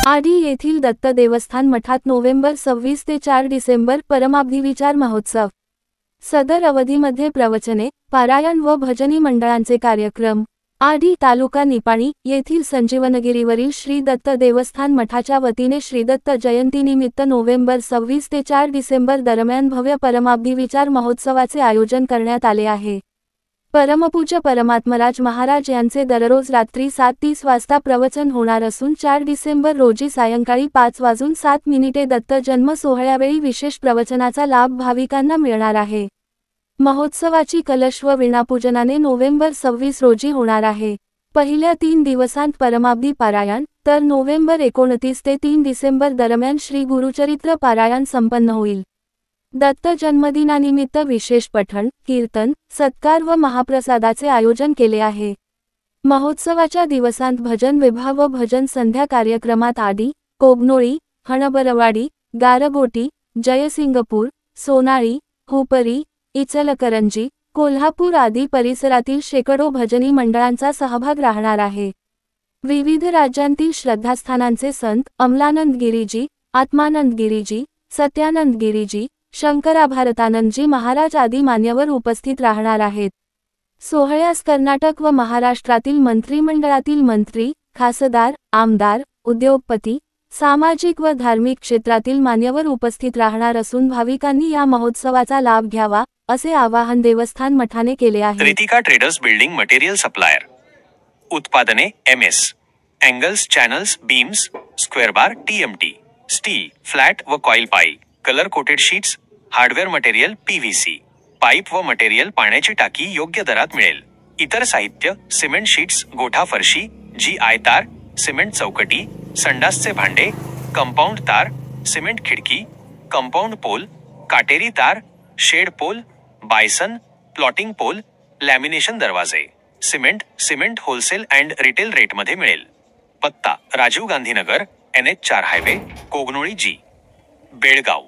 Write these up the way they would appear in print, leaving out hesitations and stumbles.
आडी येथील दत्त देवस्थान मठात नोव्हेंबर 26 ते 4 डिसेंबर परमाब्धिविचार महोत्सव। सदर अवधीमध्ये प्रवचने, पारायण व भजनी मंडळांचे कार्यक्रम। आडी तालुका निपाणी येथील संजीवनगिरीवरील श्री दत्त देवस्थान मठाच्या वतीने श्रीदत्त जयंतीनिमित्त नोव्हेंबर 26 ते 4 डिसेंबर दरम्यान भव्य परमाब्धिविचार महोत्सवाचे आयोजन करण्यात आले आहे। परमपूज्य परमात्मराज महाराज यांचे दररोज रात्री 7:30 वाजता प्रवचन होणार असून 4 डिसेंबर रोजी सायंकाळी 5:07 दत्त जन्म सोहळ्यावेळी विशेष प्रवचनाचा लाभ भाविकांना मिळणार आहे। महोत्सवाची कलश व वीणापूजनाने नोव्हेंबर 26 रोजी होणार आहे। पहिल्या 3 दिवसांत परमाब्धी पारायण, तर नोव्हेंबर 29 ते 3 डिसेंबर दरम्यान श्री गुरुचरित्र पारायण संपन्न होईल। दत्त जन्मदिनानिमित्त विशेष पठण, कीर्तन, सत्कार व महाप्रसादाचे आयोजन केले आहे। महोत्सवाच्या दिवसांत भजन विभाग व भजन संध्या कार्यक्रमात आडी, कोगनोळी, हणबरवाडी, गारगोटी, जयसिंगपूर, सोनाळी, हुपरी, इचलकरंजी, कोल्हापूर आदी परिसरातील शेकडो भजनी मंडळांचा सहभाग राहणार आहे। विविध राज्यांतील श्रद्धास्थानांचे संत अमलानंद गिरीजी, आत्मानंद गिरीजी, सत्यानंद गिरीजी, शंकराभारतानंदजी महाराज आदी मान्यवर उपस्थित राहणार आहेत। सोहळ्यास कर्नाटक व महाराष्ट्रातील मंत्रिमंडळातील मंत्री, खासदार, आमदार, उद्योगपती, सामाजिक व धार्मिक क्षेत्रातील मान्यवर उपस्थित राहणार असून भाविकांनी या महोत्सवाचा लाभ घ्यावा, असे आवाहन देवस्थान मठाने केले आहे। Ritika traders building material supplier. उत्पादने MS, angles, channels, beams, square bar, TMT, steel, flat व coil pipe, colour coated sheets, hardware material PVC, pipe व मटेरियल पाण्याची टाकी योग्य दरात मिळेल। इतर साहित्य सिमेंट शीट्स, गोठा फरशी, GI तार, सिमेंट चौकटी, संडासचे भांडे, कंपाऊंड तार, सिमेंट खिडकी, कंपाऊंड पोल, काटेरी तार, shed pole, bison, plotting pole, lamination दरवाजे, सिमेंट होलसेल अँड रिटेल रेटमध्ये मिळेल। पत्ता Rajiv Gandhi Nagar, NH4 highway, Kognoli G, Belgaum.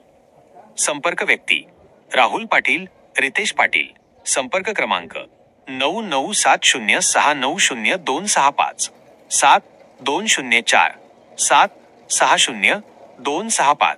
संपर्क व्यक्ती राहुल पाटील, रितेश पाटील। संपर्क क्रमांक 9970690265 7204 7600265।